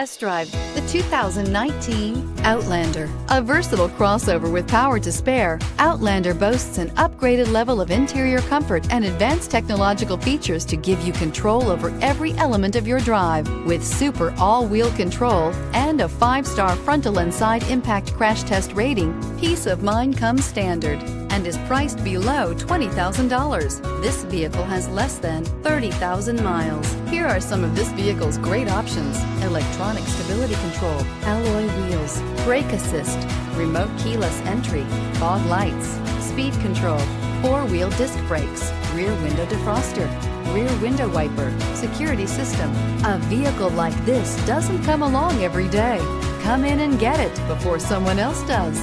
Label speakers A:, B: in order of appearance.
A: Test drive the 2019 Outlander. A versatile crossover with power to spare, Outlander boasts an upgraded level of interior comfort and advanced technological features to give you control over every element of your drive. With super all-wheel control and a 5-star frontal and side impact crash test rating, peace of mind comes standard and is priced below $20,000. This vehicle has less than 30,000 miles. Here are some of this vehicle's great options: electronic stability control, alloy wheels, brake assist, remote keyless entry, fog lights, speed control, 4-wheel disc brakes, rear window defroster, rear window wiper, security system. A vehicle like this doesn't come along every day. Come in and get it before someone else does.